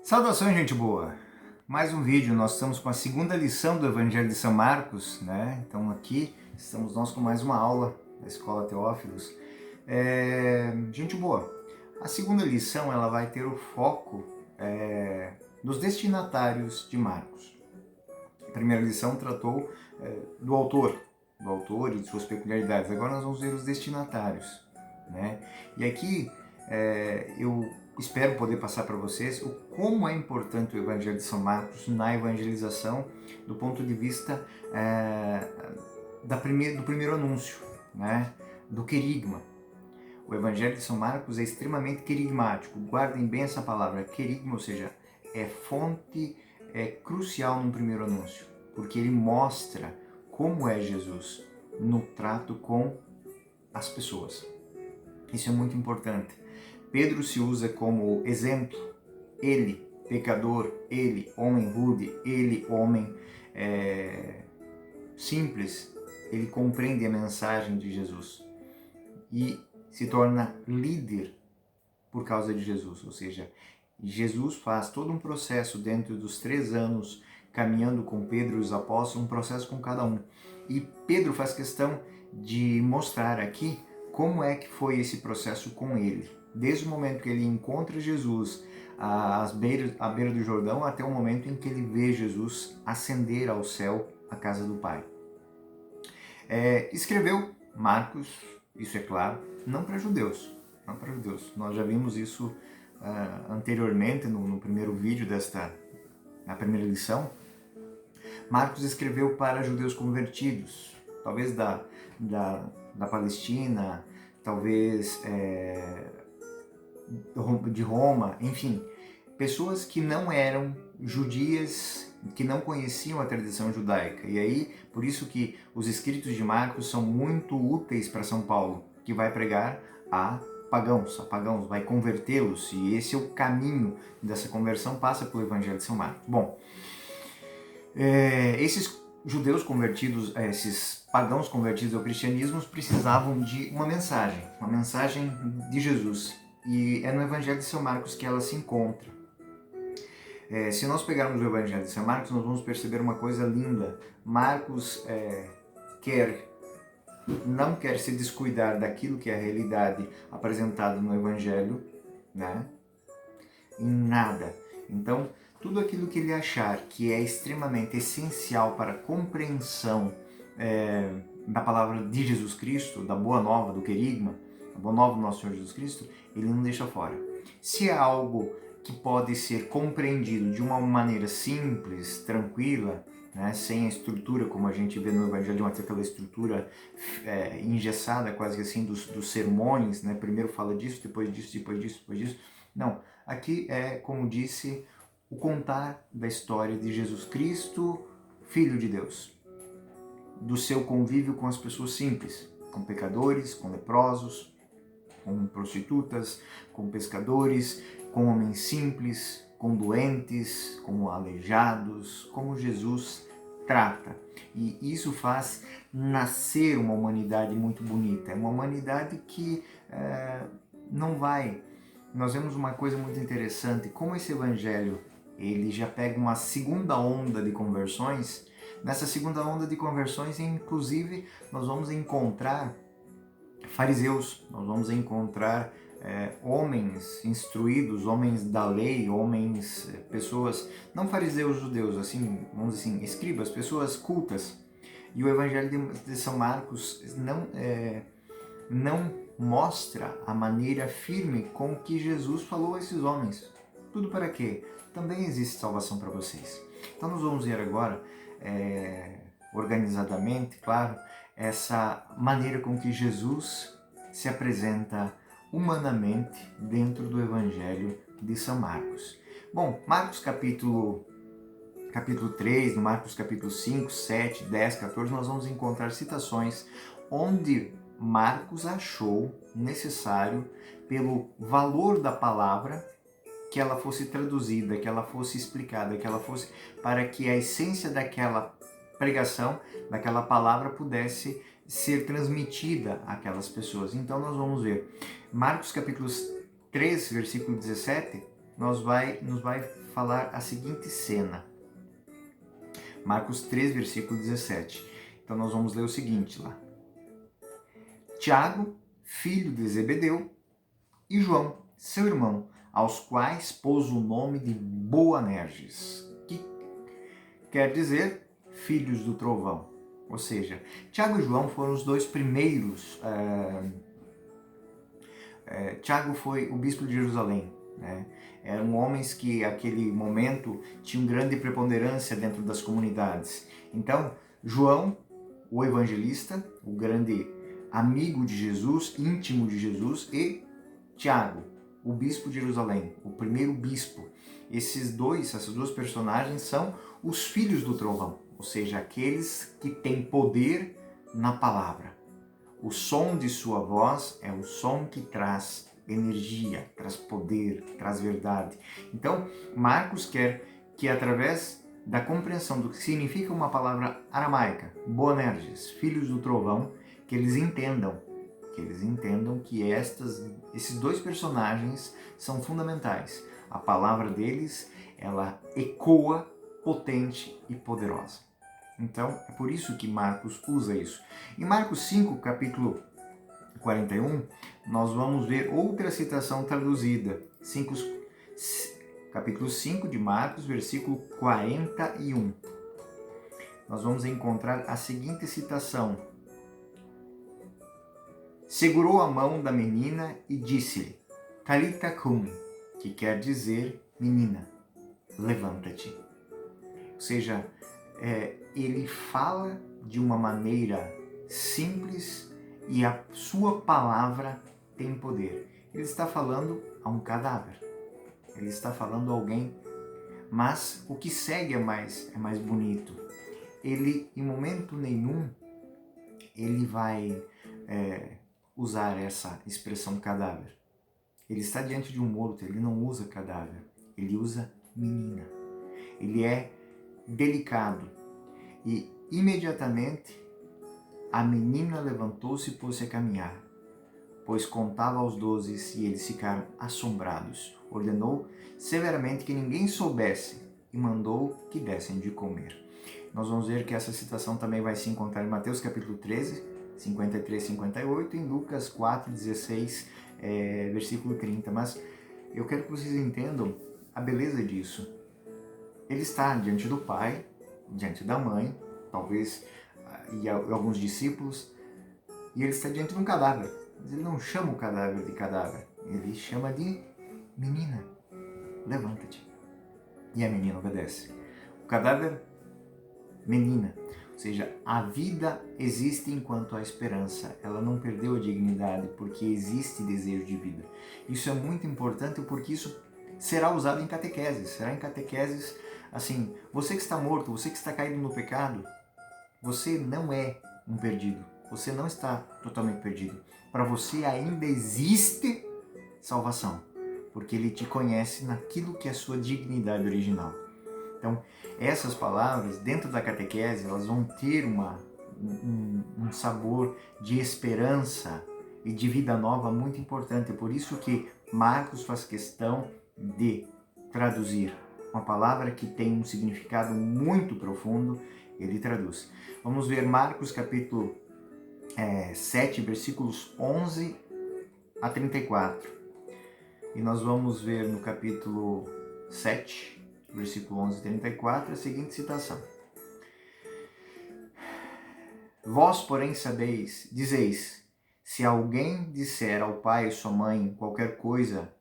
Saudações, gente boa! Mais um vídeo, nós estamos com a segunda lição do Evangelho de São Marcos, né? Então aqui estamos nós com mais uma aula da Escola Teófilos. Gente boa, a segunda lição ela vai ter o foco dos destinatários de Marcos. A primeira lição tratou do autor e de suas peculiaridades. Agora nós vamos ver os destinatários, né? E aqui eu espero poder passar para vocês como é importante o Evangelho de São Marcos na evangelização do ponto de vista do primeiro anúncio, né? Do querigma. O Evangelho de São Marcos é extremamente querigmático. Guardem bem essa palavra, querigma, ou seja, é fonte, é crucial no primeiro anúncio, porque ele mostra como é Jesus no trato com as pessoas. Isso é muito importante. Pedro se usa como exemplo, ele, pecador, ele, homem rude, ele, homem simples, ele compreende a mensagem de Jesus e se torna líder por causa de Jesus, ou seja, Jesus faz todo um processo dentro dos 3 anos caminhando com Pedro e os apóstolos, um processo com cada um. E Pedro faz questão de mostrar aqui como é que foi esse processo com ele. Desde o momento que ele encontra Jesus à beira do Jordão até o momento em que ele vê Jesus ascender ao céu, à casa do Pai. Escreveu Marcos, isso é claro, não para judeus. Nós já vimos isso anteriormente no primeiro vídeo na primeira lição. Marcos escreveu para judeus convertidos, talvez da Palestina, talvez de Roma, enfim, pessoas que não eram judias, que não conheciam a tradição judaica. E aí, por isso que os escritos de Marcos são muito úteis para São Paulo, que vai pregar a pagãos, vai convertê-los, e esse é o caminho dessa conversão, passa pelo Evangelho de São Marcos. Bom, esses judeus convertidos, esses pagãos convertidos ao cristianismo precisavam de uma mensagem de Jesus, e é no Evangelho de São Marcos que ela se encontra. Se nós pegarmos o Evangelho de São Marcos, nós vamos perceber uma coisa linda. Marcos não quer se descuidar daquilo que é a realidade apresentada no Evangelho, né? Em nada. Então, tudo aquilo que ele achar que é extremamente essencial para a compreensão da palavra de Jesus Cristo, da boa nova, do querigma, da boa nova do nosso Senhor Jesus Cristo, ele não deixa fora. Se é algo que pode ser compreendido de uma maneira simples, tranquila, né, sem a estrutura, como a gente vê no Evangelho de Mateus, aquela estrutura engessada, quase assim, dos sermões, né? Primeiro fala disso, depois disso, depois disso, depois disso. Não, aqui é, como disse, o contar da história de Jesus Cristo, Filho de Deus, do seu convívio com as pessoas simples, com pecadores, com leprosos, com prostitutas, com pescadores, com homens simples, com doentes, com aleijados, como Jesus trata. E isso faz nascer uma humanidade muito bonita. É uma humanidade que não vai... Nós vemos uma coisa muito interessante, como esse evangelho ele já pega uma segunda onda de conversões. Nessa segunda onda de conversões, inclusive, nós vamos encontrar fariseus, nós vamos encontrar homens instruídos, homens da lei, pessoas, não fariseus judeus, assim, vamos dizer assim, escribas, pessoas cultas. E o Evangelho de São Marcos não mostra a maneira firme com que Jesus falou a esses homens. Tudo para quê? Também existe salvação para vocês. Então nós vamos ver agora, organizadamente, claro, essa maneira com que Jesus se apresenta humanamente dentro do Evangelho de São Marcos. Bom, Marcos capítulo 3, no Marcos capítulo 5, 7, 10, 14, nós vamos encontrar citações onde Marcos achou necessário, pelo valor da palavra, que ela fosse traduzida, que ela fosse explicada, que ela fosse para que a essência daquela pregação, daquela palavra pudesse ser transmitida àquelas pessoas. Então nós vamos ver Marcos capítulo 3, versículo 17, nos vai falar a seguinte cena. Marcos 3, versículo 17. Então nós vamos ler o seguinte lá. Tiago, filho de Zebedeu, e João, seu irmão, aos quais pôs o nome de Boanerges, que quer dizer filhos do trovão. Ou seja, Tiago e João foram os dois primeiros. Tiago foi o bispo de Jerusalém, né? Eram homens que, naquele momento, tinham grande preponderância dentro das comunidades. Então, João, o evangelista, o grande amigo de Jesus, íntimo de Jesus, e Tiago, o bispo de Jerusalém, o primeiro bispo. Essas duas personagens são os filhos do trovão, ou seja, aqueles que têm poder na palavra. O som de sua voz é o som que traz energia, traz poder, traz verdade. Então, Marcos quer que, através da compreensão do que significa uma palavra aramaica, Boanerges, filhos do trovão, que eles entendam que esses dois personagens são fundamentais. A palavra deles, ela ecoa, potente e poderosa. Então, é por isso que Marcos usa isso. Em Marcos 5, capítulo 41, nós vamos ver outra citação traduzida. Capítulo 5 de Marcos, versículo 41. Nós vamos encontrar a seguinte citação. Segurou a mão da menina e disse-lhe, Talitha cumi, que quer dizer, menina, levanta-te. Ou seja, ele fala de uma maneira simples e a sua palavra tem poder. Ele está falando a um cadáver, ele está falando a alguém, mas o que segue é mais bonito. Ele, em momento nenhum, ele vai usar essa expressão cadáver. Ele está diante de um morto, ele não usa cadáver, ele usa menina. Ele é delicado. E imediatamente a menina levantou-se e pôs-se a caminhar, pois contava aos 12 e eles ficaram assombrados. Ordenou severamente que ninguém soubesse e mandou que dessem de comer. Nós vamos ver que essa citação também vai se encontrar em Mateus capítulo 13, 53 e 58, em Lucas 4, 16, versículo 30. Mas eu quero que vocês entendam a beleza disso. Ele está diante do Pai, diante da mãe, talvez, e alguns discípulos, e ele está diante de um cadáver. Mas ele não chama o cadáver de cadáver, ele chama de menina, levanta-te. E a menina obedece. O cadáver, menina. Ou seja, a vida existe enquanto há esperança. Ela não perdeu a dignidade porque existe desejo de vida. Isso é muito importante porque isso será usado em catequeses. Será em catequeses assim, você que está morto, você que está caído no pecado, você não é um perdido. Você não está totalmente perdido. Para você ainda existe salvação, porque Ele te conhece naquilo que é a sua dignidade original. Então, essas palavras, dentro da catequese, elas vão ter um sabor de esperança e de vida nova muito importante. É por isso que Marcos faz questão de traduzir uma palavra que tem um significado muito profundo, ele traduz. Vamos ver Marcos capítulo 7, versículos 11 a 34. E nós vamos ver no capítulo 7, versículo 11 a 34, a seguinte citação. Vós, porém, dizeis, se alguém disser ao pai ou sua mãe qualquer coisa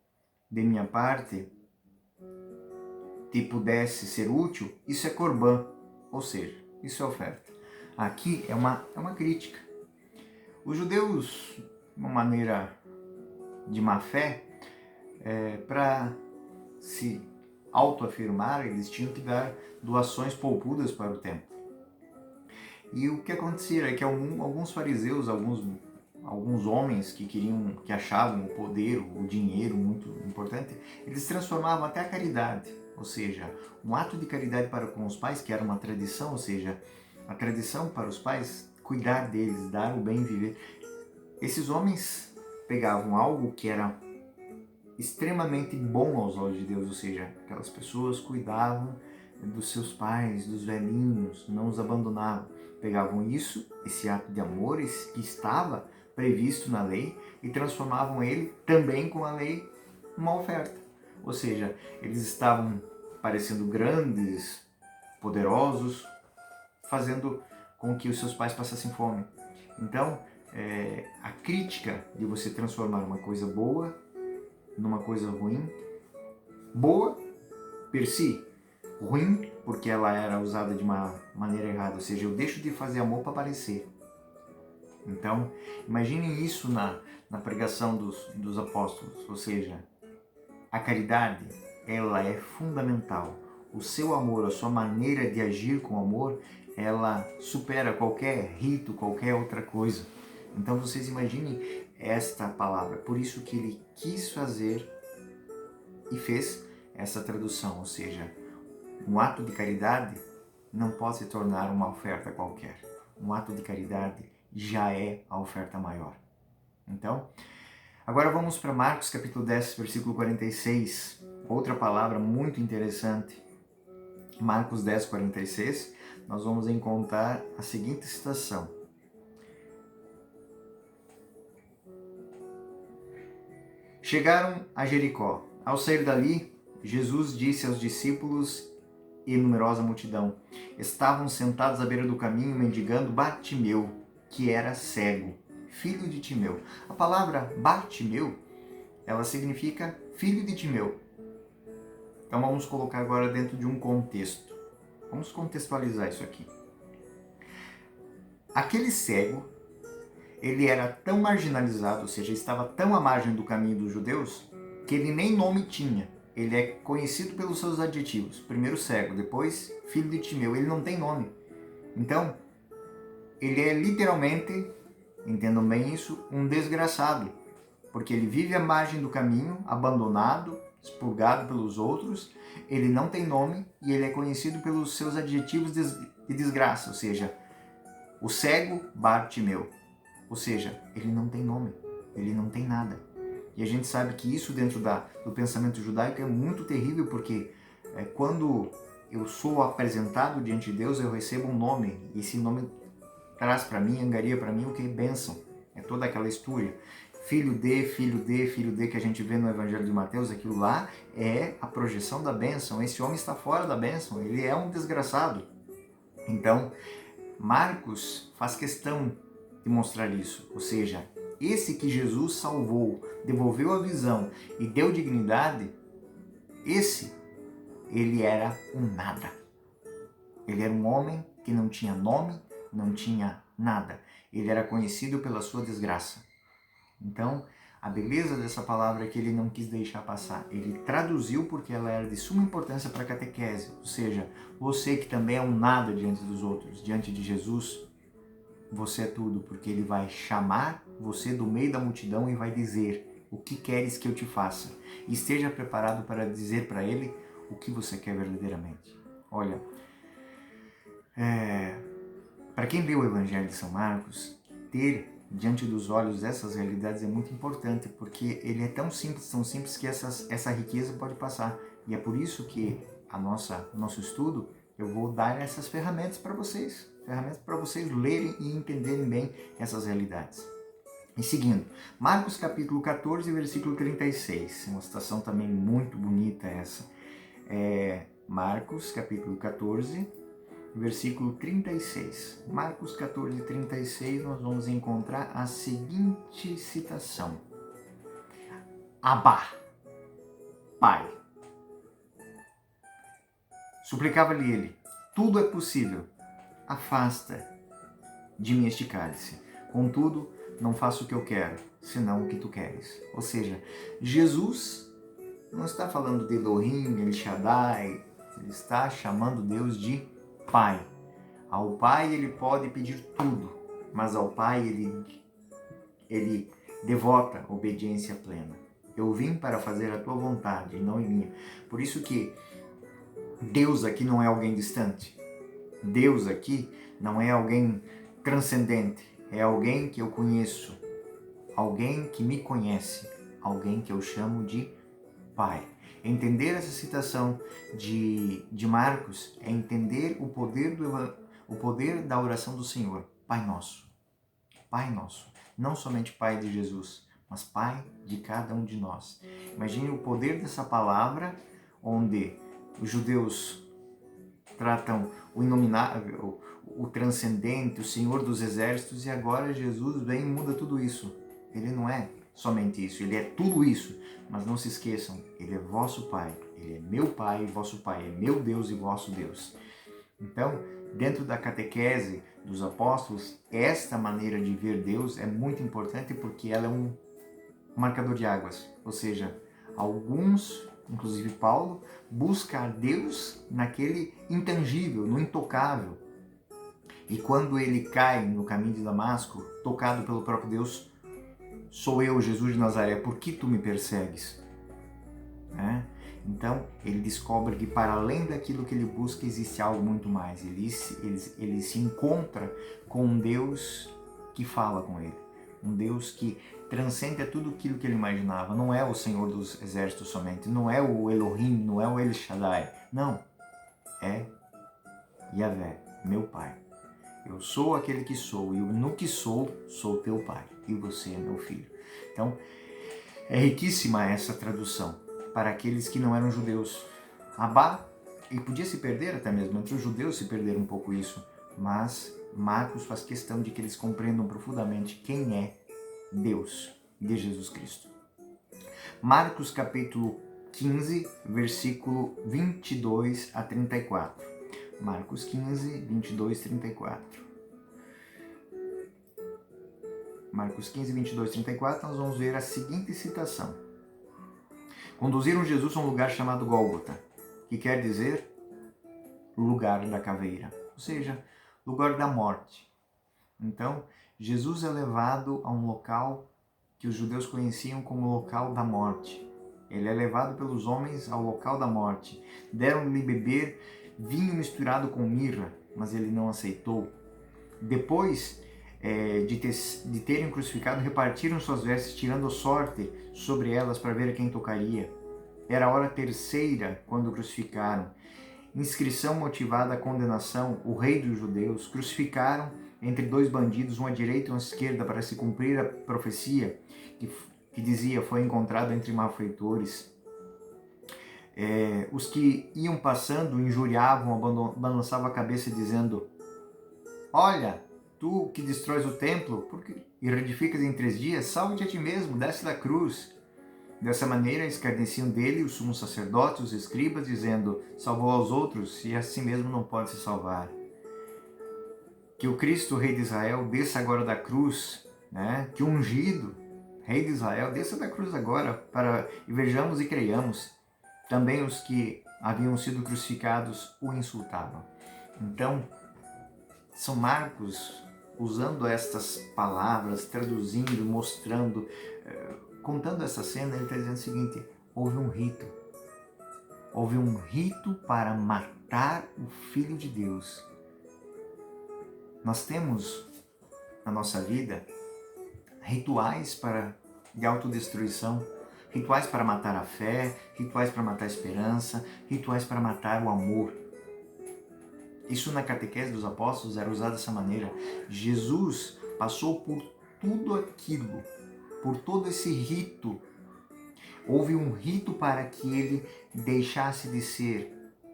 de minha parte, te pudesse ser útil, isso é corbã, ou seja, isso é oferta. Aqui é uma crítica. Os judeus, de uma maneira de má fé, para se autoafirmar, eles tinham que dar doações poupudas para o templo. E o que acontecia é que alguns fariseus, alguns homens que achavam o poder, o dinheiro muito importante, eles transformavam até a caridade, ou seja, um ato de caridade para com os pais, que era uma tradição, ou seja, a tradição para os pais cuidar deles, dar o bem viver. Esses homens pegavam algo que era extremamente bom aos olhos de Deus, ou seja, aquelas pessoas cuidavam dos seus pais, dos velhinhos, não os abandonavam. Pegavam isso, esse ato de amor que estava previsto na lei, e transformavam ele também com a lei numa oferta. Ou seja, eles estavam parecendo grandes, poderosos, fazendo com que os seus pais passassem fome. Então, a crítica de você transformar uma coisa boa numa coisa ruim, boa per si, ruim porque ela era usada de uma maneira errada, ou seja, eu deixo de fazer amor para aparecer. Então, imaginem isso na pregação dos apóstolos, ou seja, a caridade, ela é fundamental. O seu amor, a sua maneira de agir com amor, ela supera qualquer rito, qualquer outra coisa. Então vocês imaginem esta palavra. Por isso que ele quis fazer e fez essa tradução, ou seja, um ato de caridade não pode se tornar uma oferta qualquer. Um ato de caridade já é a oferta maior. Então, agora vamos para Marcos capítulo 10, versículo 46. Outra palavra muito interessante. Marcos 10, 46. Nós vamos encontrar a seguinte citação. Chegaram a Jericó. Ao sair dali, Jesus disse aos discípulos e numerosa multidão: estavam sentados à beira do caminho mendigando Bartimeu, que era cego, filho de Timeu. A palavra Bartimeu, ela significa filho de Timeu. Então vamos colocar agora dentro de um contexto. Vamos contextualizar isso aqui. Aquele cego, ele era tão marginalizado, ou seja, estava tão à margem do caminho dos judeus, que ele nem nome tinha. Ele é conhecido pelos seus adjetivos. Primeiro cego, depois filho de Timeu. Ele não tem nome. Então, ele é literalmente, entendam bem isso, um desgraçado. Porque ele vive à margem do caminho, abandonado, expurgado pelos outros. Ele não tem nome e ele é conhecido pelos seus adjetivos de desgraça. Ou seja, o cego Bartimeu. Ou seja, ele não tem nome, ele não tem nada. E a gente sabe que isso dentro do pensamento judaico é muito terrível, porque quando eu sou apresentado diante de Deus, eu recebo um nome, e esse nome traz para mim, angaria para mim o que é bênção. É toda aquela história. Filho de, filho de, filho de, que a gente vê no Evangelho de Mateus, aquilo lá é a projeção da bênção. Esse homem está fora da bênção, ele é um desgraçado. Então, Marcos faz questão de mostrar isso, ou seja, esse que Jesus salvou, devolveu a visão e deu dignidade, ele era um nada. Ele era um homem que não tinha nome, não tinha nada. Ele era conhecido pela sua desgraça. Então, a beleza dessa palavra é que ele não quis deixar passar. Ele traduziu porque ela era de suma importância para a catequese. Ou seja, você que também é um nada diante dos outros, diante de Jesus, você é tudo, porque ele vai chamar você do meio da multidão e vai dizer: o que queres que eu te faça? E esteja preparado para dizer para ele o que você quer verdadeiramente. Olha, para quem lê o Evangelho de São Marcos, ter diante dos olhos essas realidades é muito importante, porque ele é tão simples que essa riqueza pode passar. E é por isso que nosso estudo, eu vou dar essas ferramentas para vocês lerem e entenderem bem essas realidades. E seguindo, Marcos capítulo 14, versículo 36, uma citação também muito bonita essa. Marcos capítulo 14, versículo 36. Marcos 14, 36, nós vamos encontrar a seguinte citação: Abá, Pai. Suplicava-lhe ele: tudo é possível, afasta de mim este cálice. Contudo, não faço o que eu quero, senão o que tu queres. Ou seja, Jesus não está falando de Elohim, El Shaddai, ele está chamando Deus de Pai. Ao Pai ele pode pedir tudo, mas ao Pai ele devota obediência plena. Eu vim para fazer a tua vontade e não a minha. Por isso que Deus aqui não é alguém distante. Deus aqui não é alguém transcendente. É alguém que eu conheço. Alguém que me conhece. Alguém que eu chamo de Pai. Entender essa citação de Marcos é entender o poder da oração do Senhor. Pai nosso. Pai nosso. Não somente Pai de Jesus, mas Pai de cada um de nós. Imagine o poder dessa palavra, onde os judeus tratam o inominável, o transcendente, o Senhor dos exércitos, e agora Jesus vem e muda tudo isso. Ele não é somente isso, ele é tudo isso. Mas não se esqueçam, ele é vosso Pai, ele é meu Pai e vosso Pai, é meu Deus e vosso Deus. Então, dentro da catequese dos apóstolos, esta maneira de ver Deus é muito importante porque ela é um marcador de águas. Ou seja, alguns, inclusive Paulo, busca Deus naquele intangível, no intocável. E quando ele cai no caminho de Damasco, tocado pelo próprio Deus, sou eu, Jesus de Nazaré, por que tu me persegues? Então, ele descobre que para além daquilo que ele busca, existe algo muito mais. Ele se encontra com um Deus que fala com ele. Um Deus que transcende a tudo aquilo que ele imaginava. Não é o Senhor dos Exércitos somente, não é o Elohim, não é o El Shaddai. Não, é Yahvé, meu Pai. Eu sou aquele que sou, e no que sou teu Pai, e você é meu filho. Então, é riquíssima essa tradução para aqueles que não eram judeus. Abá, e podia se perder até mesmo, entre os judeus se perderam um pouco isso, mas Marcos faz questão de que eles compreendam profundamente quem é Deus de Jesus Cristo. Marcos capítulo 15, versículo 22 a 34. Marcos 15, 22, 34. Marcos 15, 22, 34, nós vamos ver a seguinte citação. Conduziram Jesus a um lugar chamado Gólgota, que quer dizer lugar da caveira, ou seja, lugar da morte. Então, Jesus é levado a um local que os judeus conheciam como local da morte. Ele é levado pelos homens ao local da morte. Deram-lhe beber vinho misturado com mirra, mas ele não aceitou. Depois de terem crucificado, repartiram suas vestes, tirando sorte sobre elas para ver a quem tocaria. Era a hora terceira quando crucificaram. Inscrição motivada à condenação, o rei dos judeus. Crucificaram entre dois bandidos, um à direita e um à esquerda, para se cumprir a profecia que dizia: foi encontrado entre malfeitores. Os que iam passando injuriavam, balançavam a cabeça dizendo: olha, tu que destróis o templo e reedificas em 3 dias, salve-te a ti mesmo, desce da cruz. Dessa maneira escarneciam dele os sumos sacerdotes, os escribas, dizendo: salvou aos outros e a si mesmo não pode se salvar. Que o Cristo, Rei de Israel, desça agora da cruz, que o ungido, Rei de Israel, desça da cruz agora, para e vejamos e creiamos. Também os que haviam sido crucificados o insultavam. Então, São Marcos, usando estas palavras, traduzindo, mostrando, contando essa cena, ele está dizendo o seguinte: houve um rito. Houve um rito para matar o Filho de Deus. Nós temos na nossa vida rituais de autodestruição, rituais para matar a fé, rituais para matar a esperança, rituais para matar o amor. Isso na catequese dos apóstolos era usado dessa maneira. Jesus passou por tudo aquilo, por todo esse rito. Houve um rito para que ele deixasse de ser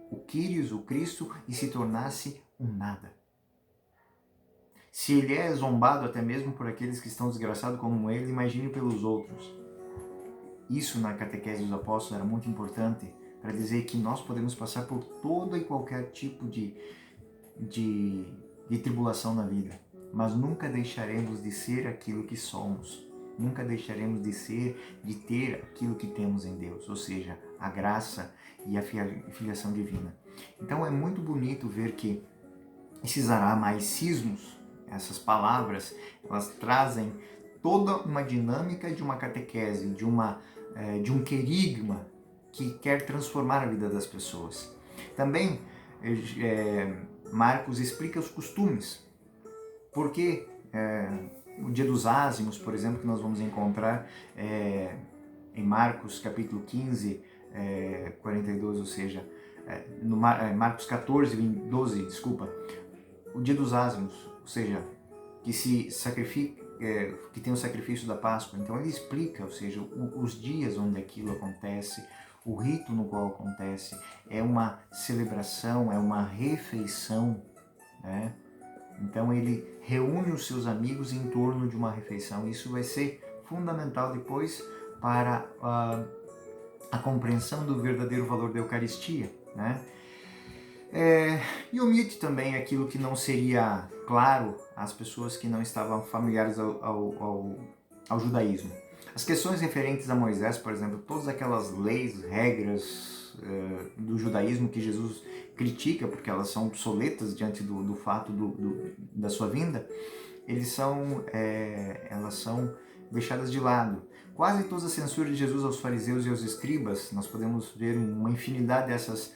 o Kyrios, o Cristo, e se tornasse um nada. Se ele é zombado até mesmo por aqueles que estão desgraçados como ele, imagine pelos outros. Isso na catequese dos apóstolos era muito importante para dizer que nós podemos passar por todo e qualquer tipo de tribulação na vida, mas nunca deixaremos de ser aquilo que somos. Nunca deixaremos de ter aquilo que temos em Deus, ou seja, a graça e a filiação divina. Então é muito bonito ver que esses aramaicismos, essas palavras, elas trazem toda uma dinâmica de uma catequese, de um querigma que quer transformar a vida das pessoas. Também Marcos explica os costumes. Porque o dia dos ázimos, por exemplo, que nós vamos encontrar em Marcos capítulo 15, 42, ou seja, no Marcos 14, 12, desculpa, o dia dos ázimos, ou seja, que se sacrifica, que tem o sacrifício da Páscoa. Então ele explica, ou seja, os dias onde aquilo acontece, o rito no qual acontece, é uma celebração, é uma refeição, né? Então ele reúne os seus amigos em torno de uma refeição. Isso vai ser fundamental depois para a compreensão do verdadeiro valor da Eucaristia, né? E omite também aquilo que não seria claro às pessoas que não estavam familiares ao judaísmo. As questões referentes a Moisés, por exemplo, todas aquelas leis, regras do judaísmo que Jesus critica, porque elas são obsoletas diante do fato da sua vinda, elas são deixadas de lado. Quase todas as censuras de Jesus aos fariseus e aos escribas, nós podemos ver uma infinidade dessas,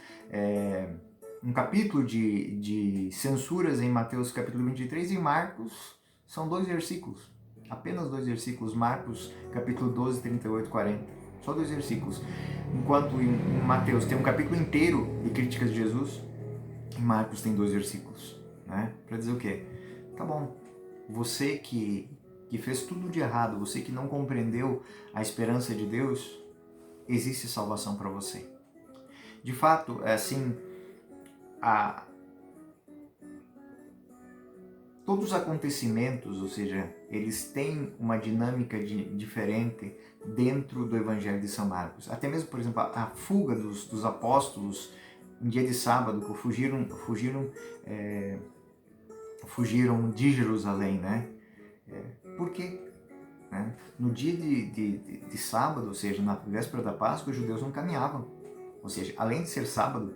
um capítulo de censuras em Mateus capítulo 23 e Marcos são 2 versículos, apenas 2 versículos, Marcos capítulo 12, 38, 40, só 2 versículos. Enquanto em Mateus tem um capítulo inteiro de críticas de Jesus, em Marcos tem 2 versículos, né? Para dizer o quê? Tá bom, você que fez tudo de errado, você que não compreendeu a esperança de Deus, existe salvação para você. De fato, assim, todos os acontecimentos, ou seja, eles têm uma dinâmica diferente dentro do Evangelho de São Marcos. Até mesmo, por exemplo, a fuga dos apóstolos em dia de sábado, que fugiram de Jerusalém, né? Por quê? Né? No dia de sábado, ou seja, na véspera da Páscoa, os judeus não caminhavam. Ou seja, além de ser sábado,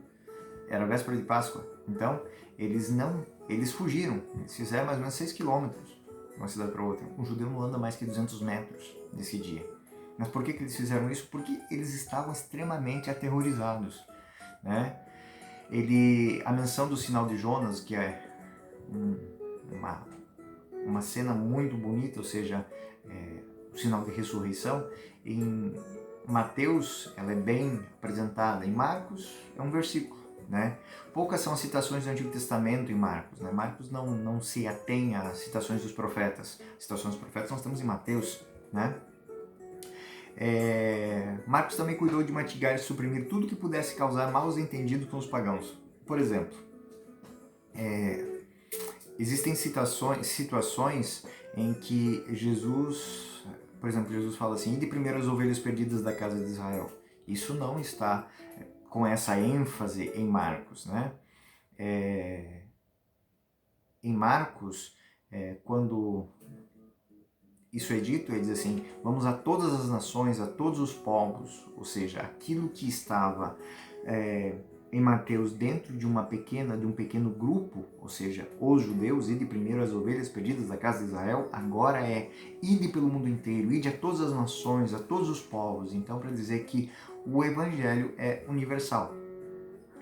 era a véspera de Páscoa. Então, eles fugiram. Eles fizeram mais ou menos 6 quilômetros de uma cidade para outra. Um judeu não anda mais que 200 metros nesse dia. Mas por que eles fizeram isso? Porque eles estavam extremamente aterrorizados, né? A menção do sinal de Jonas, que é uma cena muito bonita, ou seja, o sinal de ressurreição, em Mateus ela é bem apresentada, em Marcos é um versículo, né? Poucas são as citações do Antigo Testamento em Marcos, né? Marcos não se atém às citações dos profetas. As citações dos profetas nós temos em Mateus, né? Marcos também cuidou de mitigar e suprimir tudo que pudesse causar maus entendidos com os pagãos. Por exemplo, existem situações em que Jesus, por exemplo, Jesus fala assim: "Ide primeiro as ovelhas perdidas da casa de Israel". Isso não está com essa ênfase em Marcos, né? Em Marcos, quando isso é dito, ele diz assim: vamos a todas as nações, a todos os povos, ou seja, aquilo que estava em Mateus dentro de um pequeno grupo, ou seja, os judeus, ide primeiro as ovelhas perdidas da casa de Israel, agora ide pelo mundo inteiro, ide a todas as nações, a todos os povos. Então, para dizer que o evangelho é universal.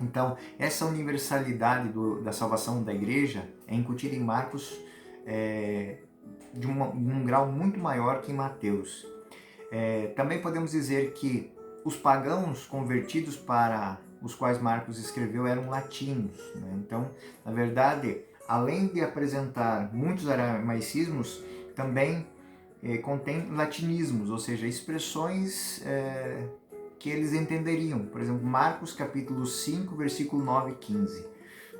Então, essa universalidade da salvação da igreja é incutida em Marcos de um grau muito maior que em Mateus. Também podemos dizer que os pagãos convertidos para os quais Marcos escreveu eram latinos, né? Então, na verdade, além de apresentar muitos aramaicismos, também contém latinismos, ou seja, expressões que eles entenderiam. Por exemplo, Marcos capítulo 5, versículo 9 e 15.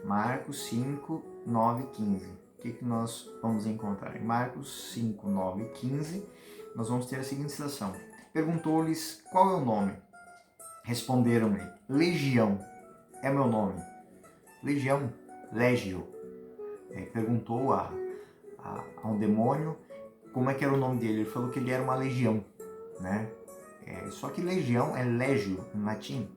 Marcos 5, 9 e 15. O que nós vamos encontrar? Em Marcos 5, 9 e 15, nós vamos ter a seguinte citação. Perguntou-lhes: qual é o nome? Responderam-lhe: Legião é meu nome. Legião, legio. Perguntou a um demônio como é que era o nome dele. Ele falou que ele era uma legião, né? Só que legião é legio em latim.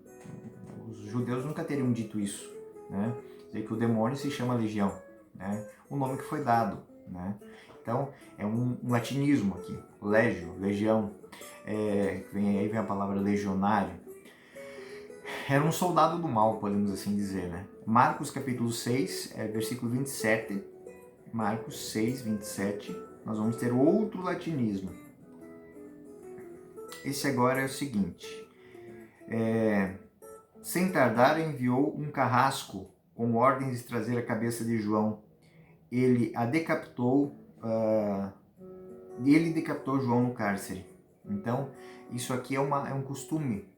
Os judeus nunca teriam dito isso, né? Dizer que o demônio se chama legião, né? O nome que foi dado, né? Então é um latinismo aqui, legio, legião. Aí vem a palavra legionário. Era um soldado do mal, podemos assim dizer, né? Marcos capítulo 6, versículo 27. Marcos 6, 27. Nós vamos ter outro latinismo. Esse agora é o seguinte. Sem tardar, enviou um carrasco com ordens de trazer a cabeça de João. Ele decapitou João no cárcere. Então, isso aqui é um costume,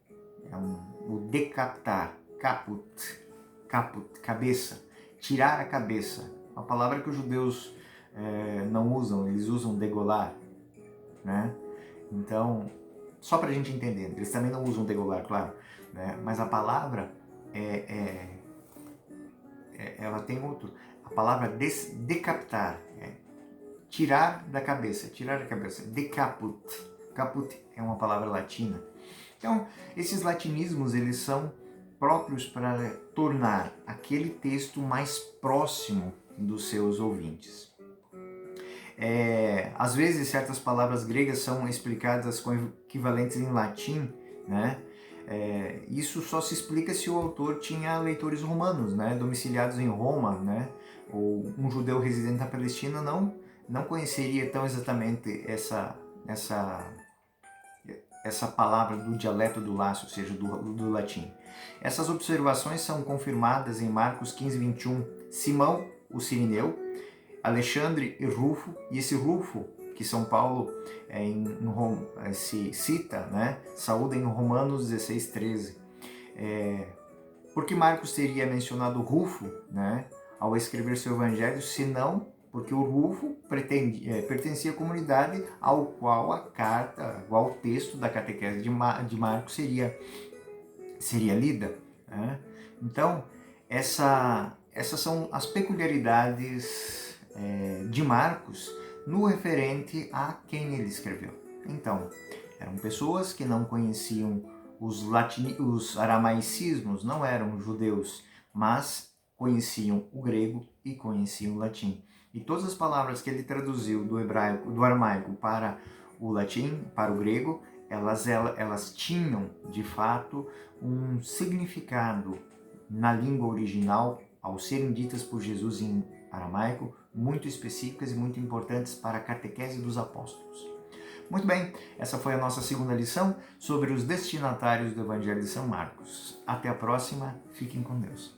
o decapitar, caput, cabeça, tirar a cabeça. Uma palavra que os judeus não usam, eles usam degolar, né? Então, só para a gente entender, eles também não usam degolar, claro, né? Mas a palavra ela tem outro. A palavra decapitar, tirar da cabeça, decaput. Caput é uma palavra latina. Então, esses latinismos, eles são próprios para tornar aquele texto mais próximo dos seus ouvintes. Às vezes, certas palavras gregas são explicadas com equivalentes em latim, né? Isso só se explica se o autor tinha leitores romanos, né? Domiciliados em Roma, né? Ou um judeu residente na Palestina não conheceria tão exatamente essa palavra do dialeto do laço, ou seja, do latim. Essas observações são confirmadas em Marcos 15, 21. Simão, o Cirineu, Alexandre e Rufo, e esse Rufo, que São Paulo se cita, né, saúda em Romanos 16, 13. Por que Marcos teria mencionado Rufo, né, ao escrever seu evangelho, se não porque o Rufo pertencia à comunidade ao qual o texto da catequese de Marcos seria lida, né? Então, essas são as peculiaridades de Marcos no referente a quem ele escreveu. Então, eram pessoas que não conheciam os aramaicismos, não eram judeus, mas conheciam o grego e conheciam o latim. E todas as palavras que ele traduziu do aramaico para o latim, para o grego, elas tinham, de fato, um significado na língua original, ao serem ditas por Jesus em aramaico, muito específicas e muito importantes para a catequese dos apóstolos. Muito bem, essa foi a nossa segunda lição sobre os destinatários do Evangelho de São Marcos. Até a próxima, fiquem com Deus.